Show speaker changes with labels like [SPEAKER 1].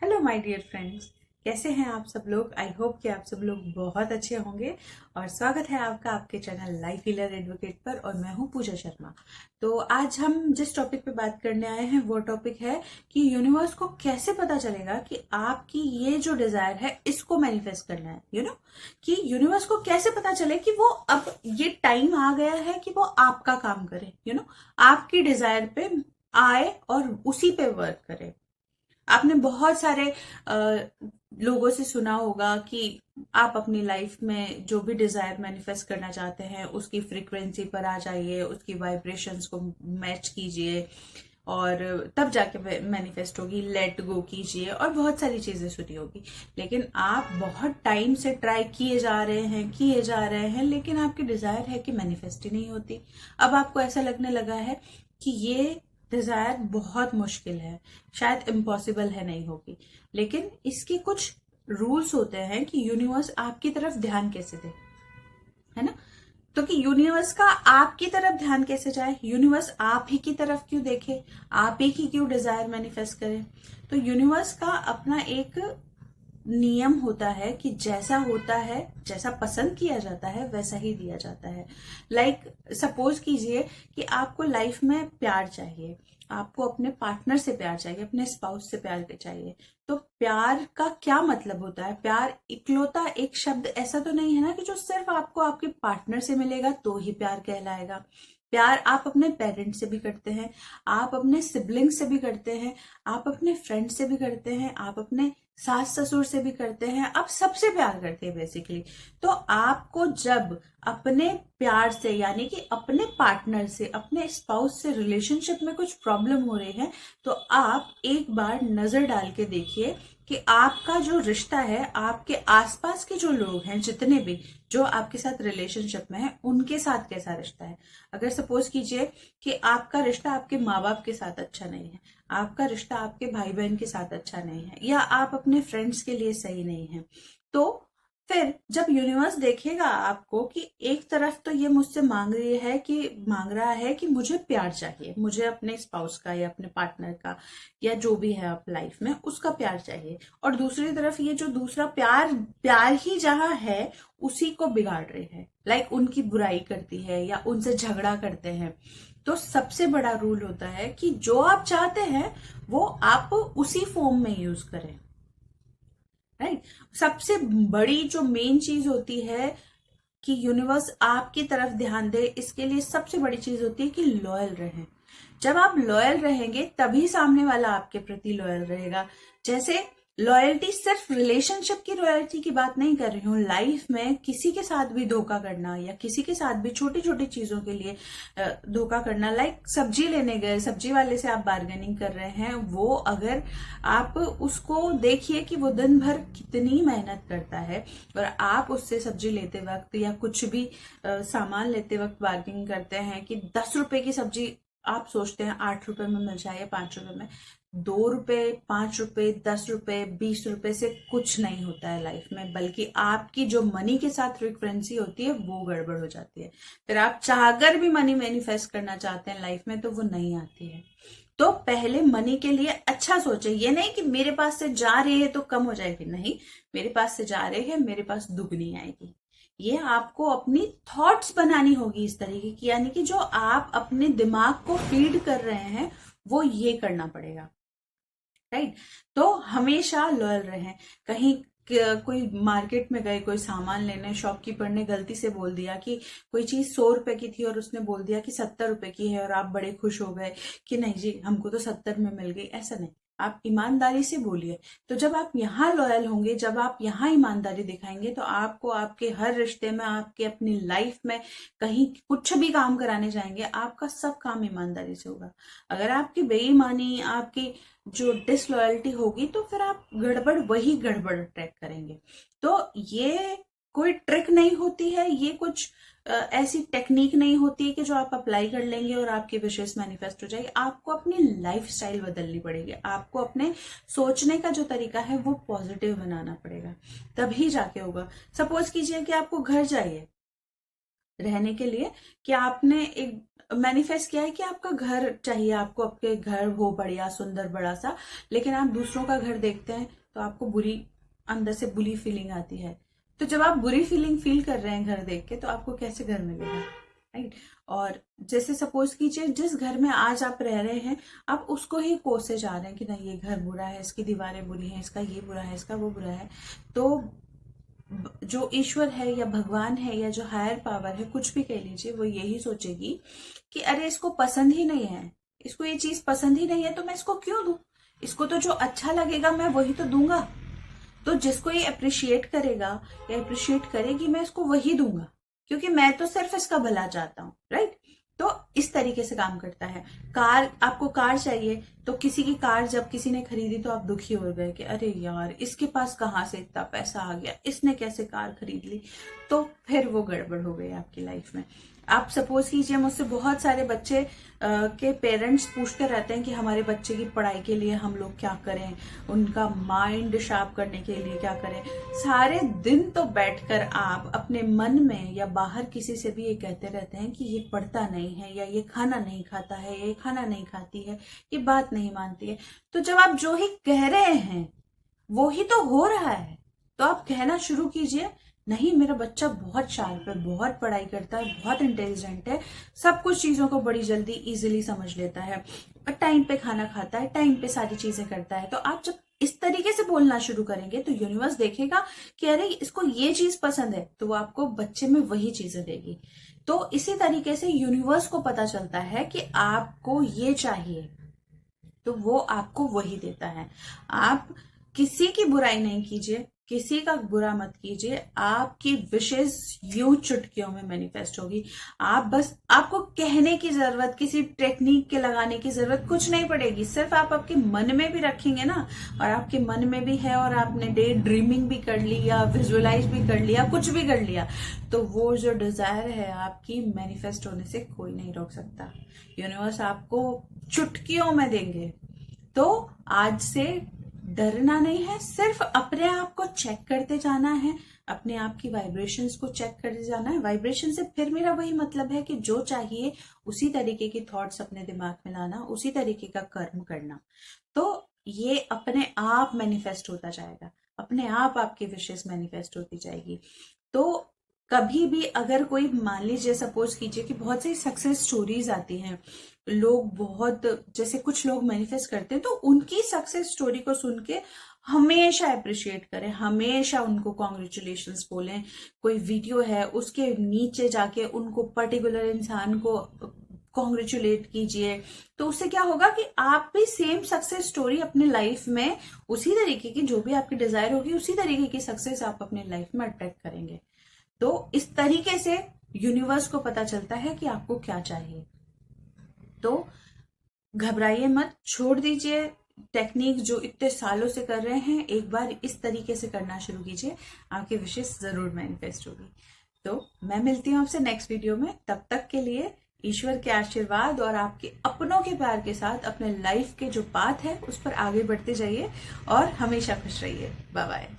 [SPEAKER 1] Hello my dear friends. कैसे हैं आप सब लोग? आई होप कि आप सब लोग बहुत अच्छे होंगे। और स्वागत है आपका आपके चैनल लाइफ हीलर एडवोकेट पर। और मैं हूं पूजा शर्मा। तो आज हम जिस टॉपिक पे बात करने आए हैं वो टॉपिक है कि यूनिवर्स को कैसे पता चलेगा कि आपकी ये जो डिजायर है इसको मैनिफेस्ट करना है। कि यूनिवर्स को कैसे पता चले कि वो अब ये टाइम आ गया है कि वो आपका काम करे, आपकी डिजायर पे आए और उसी पे वर्क करे। आपने बहुत सारे लोगों से सुना होगा कि आप अपनी लाइफ में जो भी डिजायर मैनिफेस्ट करना चाहते हैं उसकी फ्रीक्वेंसी पर आ जाइए, उसकी वाइब्रेशंस को मैच कीजिए और तब जाके मैनिफेस्ट होगी। लेट गो कीजिए और बहुत सारी चीजें सुनी होगी। लेकिन आप बहुत टाइम से ट्राई किए जा रहे हैं लेकिन आपकी डिजायर है कि मैनिफेस्ट ही नहीं होती। अब आपको ऐसा लगने लगा है कि ये डिजायर बहुत मुश्किल है, शायद इम्पॉसिबल है, नहीं होगी। लेकिन इसके कुछ रूल्स होते हैं कि यूनिवर्स आपकी तरफ ध्यान कैसे दे, है ना। तो कि यूनिवर्स का आपकी तरफ ध्यान कैसे जाए, यूनिवर्स आप ही की तरफ क्यों देखे, आप ही की क्यों डिजायर मैनिफेस्ट करे। तो यूनिवर्स का अपना एक नियम होता है कि जैसा होता है, जैसा पसंद किया जाता है वैसा ही दिया जाता है। सपोज कीजिए कि आपको लाइफ में प्यार चाहिए, आपको अपने पार्टनर से प्यार चाहिए, अपने स्पाउस से प्यार चाहिए। तो प्यार का क्या मतलब होता है? प्यार इकलौता एक शब्द ऐसा तो नहीं है ना कि जो सिर्फ आपको आपके पार्टनर से मिलेगा तो ही प्यार कहलाएगा। प्यार आप अपने पेरेंट्स से भी करते हैं, आप अपने सिबलिंग से भी करते हैं, आप अपने फ्रेंड से भी करते हैं, आप अपने सास ससुर से भी करते हैं, आप सबसे प्यार करते हैं बेसिकली। तो आपको जब अपने प्यार से यानी कि अपने पार्टनर से, अपने स्पाउस से रिलेशनशिप में कुछ प्रॉब्लम हो रही है तो आप एक बार नजर डाल के देखिए कि आपका जो रिश्ता है, आपके आसपास के जो लोग हैं, जितने भी जो आपके साथ रिलेशनशिप में है, उनके साथ कैसा रिश्ता है। अगर सपोज कीजिए कि आपका रिश्ता आपके माँ बाप के साथ अच्छा नहीं है, आपका रिश्ता आपके भाई बहन के साथ अच्छा नहीं है, या आप अपने फ्रेंड्स के लिए सही नहीं है, तो फिर जब यूनिवर्स देखेगा आपको कि एक तरफ तो ये मुझसे मांग रहा है कि मुझे प्यार चाहिए, मुझे अपने स्पाउस का या अपने पार्टनर का या जो भी है आप लाइफ में उसका प्यार चाहिए, और दूसरी तरफ ये जो दूसरा प्यार प्यार ही जहां है उसी को बिगाड़ रहे हैं, उनकी बुराई करती है या उनसे झगड़ा करते हैं। तो सबसे बड़ा रूल होता है कि जो आप चाहते हैं वो आप उसी फॉर्म में यूज करें, राइट। सबसे बड़ी जो मेन चीज होती है कि यूनिवर्स आपकी तरफ ध्यान दे, इसके लिए सबसे बड़ी चीज होती है कि लॉयल रहें। जब आप लॉयल रहेंगे तभी सामने वाला आपके प्रति लॉयल रहेगा। जैसे लॉयल्टी सिर्फ रिलेशनशिप की लॉयल्टी की बात नहीं कर रही हूँ, लाइफ में किसी के साथ भी धोखा करना या किसी के साथ भी छोटी छोटी चीजों के लिए धोखा करना। सब्जी लेने गए, सब्जी वाले से आप बार्गेनिंग कर रहे हैं, वो अगर आप उसको देखिए कि वो दिन भर कितनी मेहनत करता है, और आप उससे सब्जी लेते वक्त या कुछ भी सामान लेते वक्त बार्गेनिंग करते हैं कि 10 रुपए की सब्जी आप सोचते हैं 8 रुपए में मिल जाए या 5 रुपए में। 2 रुपए, 5 रुपए, 10 रुपए, 20 रुपए से कुछ नहीं होता है लाइफ में, बल्कि आपकी जो मनी के साथ फ्रिक्वेंसी होती है वो गड़बड़ हो जाती है। फिर आप चाहकर भी मनी मैनिफेस्ट करना चाहते हैं लाइफ में तो वो नहीं आती है। तो पहले मनी के लिए अच्छा सोचे, ये नहीं कि मेरे पास से जा रही है तो कम हो जाएगी, नहीं, मेरे पास से जा रहे हैं, मेरे पास दुगनी आएगी। ये आपको अपनी थॉट्स बनानी होगी इस तरीके की, यानी कि जो आप अपने दिमाग को फीड कर रहे हैं वो ये करना पड़ेगा, राइट। तो हमेशा लॉयल रहें। कहीं कोई मार्केट में गए, कोई सामान लेने, शॉपकीपर ने गलती से बोल दिया कि कोई चीज 100 रुपए की थी और उसने बोल दिया कि 70 रुपए की है, और आप बड़े खुश हो गए कि नहीं जी हमको तो 70 में मिल गई। ऐसा नहीं, आप ईमानदारी से बोलिए। तो जब आप यहाँ लॉयल होंगे, जब आप यहाँ ईमानदारी दिखाएंगे, तो आपको आपके हर रिश्ते में, आपके अपनी लाइफ में कहीं कुछ भी काम कराने जाएंगे, आपका सब काम ईमानदारी से होगा। अगर आपकी बेईमानी, आपकी जो डिसलॉयल्टी होगी तो फिर आप वही गड़बड़ ट्रैक करेंगे। तो ये कोई ट्रिक नहीं होती है, ये कुछ ऐसी टेक्निक नहीं होती है कि जो आप अप्लाई कर लेंगे और आपकी विशेष मैनिफेस्ट हो जाएगी। आपको अपनी लाइफ स्टाइल बदलनी पड़ेगी, आपको अपने सोचने का जो तरीका है वो पॉजिटिव बनाना पड़ेगा, तभी जाके होगा। सपोज कीजिए कि आपको घर चाहिए, रहने के लिए कि आपने एक मैनिफेस्ट किया है कि आपका घर चाहिए, आपको आपके घर हो बढ़िया सुंदर बड़ा सा, लेकिन आप दूसरों का घर देखते हैं तो आपको अंदर से बुरी फीलिंग आती है। तो जब आप बुरी फीलिंग फील कर रहे हैं घर देख के, तो आपको कैसे घर मिलेगा, राइट? और जैसे सपोज कीजिए जिस घर में आज आप रह रहे हैं, आप उसको ही कोसे जा रहे हैं कि नहीं ये घर बुरा है, इसकी दीवारें बुरी हैं, इसका ये बुरा है, इसका वो बुरा है, तो जो ईश्वर है या भगवान है या जो हायर पावर है, कुछ भी कह लीजिए, वो यही सोचेगी कि अरे इसको पसंद ही नहीं है, इसको ये चीज पसंद ही नहीं है, तो मैं इसको क्यों दूं? इसको तो जो अच्छा लगेगा मैं वही तो दूंगा। तो जिसको ये अप्रिशिएट करेगा या अप्रिशिएट करेगी, मैं इसको वही दूंगा, क्योंकि मैं तो सिर्फ इसका भला चाहता हूँ, राइट? तो इस तरीके से काम करता है। आपको कार चाहिए, तो किसी की कार जब किसी ने खरीदी तो आप दुखी हो गए कि अरे यार इसके पास कहाँ से इतना पैसा आ गया, इसने कैसे कार खरीद ली, तो फिर वो गड़बड़ हो गई आपकी लाइफ में। आप सपोज कीजिए मुझसे बहुत सारे बच्चे के पेरेंट्स पूछते रहते हैं कि हमारे बच्चे की पढ़ाई के लिए हम लोग क्या करें, उनका माइंड शार्प करने के लिए क्या करें। सारे दिन तो बैठकर आप अपने मन में या बाहर किसी से भी ये कहते रहते हैं कि ये पढ़ता नहीं है, या ये खाना नहीं खाता है, या ये खाना नहीं खाती है, ये बात नहीं मानती है। तो जब आप जो ही कह रहे हैं वो ही तो हो रहा है, तो आप कहना शुरू कीजिए, नहीं मेरा बच्चा बहुत शार्प है, बहुत पढ़ाई करता है, बहुत इंटेलिजेंट है, सब कुछ चीजों को बड़ी जल्दी इजीली समझ लेता है, टाइम पे खाना खाता है, टाइम पे सारी चीजें करता है। तो आप जब इस तरीके से बोलना शुरू करेंगे तो यूनिवर्स देखेगा कि अरे इसको ये चीज पसंद है, तो वो आपको बच्चे में वही चीजें देगी। तो इसी तरीके से यूनिवर्स को पता चलता है कि आपको ये चाहिए, तो वो आपको वही देता है। आप किसी की बुराई नहीं कीजिए, किसी का बुरा मत कीजिए, आपकी विशेष यूं चुटकियों में मैनिफेस्ट होगी। आपको कहने की जरूरत, किसी टेक्निक के लगाने की जरूरत कुछ नहीं पड़ेगी। सिर्फ आप आपके मन में भी रखेंगे ना, और आपके मन में भी है और आपने डे ड्रीमिंग भी कर ली या विजुअलाइज भी कर लिया, कुछ भी कर लिया, तो वो जो डिजायर है आपकी मैनिफेस्ट होने से कोई नहीं रोक सकता। यूनिवर्स आपको चुटकियों में देंगे। तो आज से डरना नहीं है, सिर्फ अपने आप को चेक करते जाना है, अपने आप की वाइब्रेशंस को चेक करते जाना है। वाइब्रेशन से फिर मेरा वही मतलब है कि जो चाहिए उसी तरीके की थॉट्स अपने दिमाग में लाना, उसी तरीके का कर्म करना। तो ये अपने आप मैनिफेस्ट होता जाएगा, अपने आप आपकी विशेष मैनिफेस्ट होती जाएगी। तो कभी भी अगर कोई, मान लीजिए सपोज कीजिए कि बहुत सी सक्सेस स्टोरीज आती हैं, लोग बहुत, जैसे कुछ लोग मैनिफेस्ट करते हैं, तो उनकी सक्सेस स्टोरी को सुन के हमेशा अप्रिशिएट करें, हमेशा उनको कॉन्ग्रेचुलेशंस बोलें। कोई वीडियो है उसके नीचे जाके उनको पर्टिकुलर इंसान को कॉन्ग्रेचुलेट कीजिए। तो उससे क्या होगा कि आप भी सेम सक्सेस स्टोरी अपने लाइफ में, उसी तरीके की जो भी आपकी डिजायर होगी, उसी तरीके की सक्सेस आप अपने लाइफ में अट्रैक्ट करेंगे। तो इस तरीके से यूनिवर्स को पता चलता है कि आपको क्या चाहिए। तो घबराइए मत, छोड़ दीजिए टेक्निक जो इतने सालों से कर रहे हैं, एक बार इस तरीके से करना शुरू कीजिए, आपकी विशेष जरूर मैनिफेस्ट होगी। तो मैं मिलती हूँ आपसे नेक्स्ट वीडियो में, तब तक के लिए ईश्वर के आशीर्वाद और आपके अपनों के प्यार के साथ अपने लाइफ के जो पाथ है उस पर आगे बढ़ते जाइए और हमेशा खुश रहिए। Bye bye.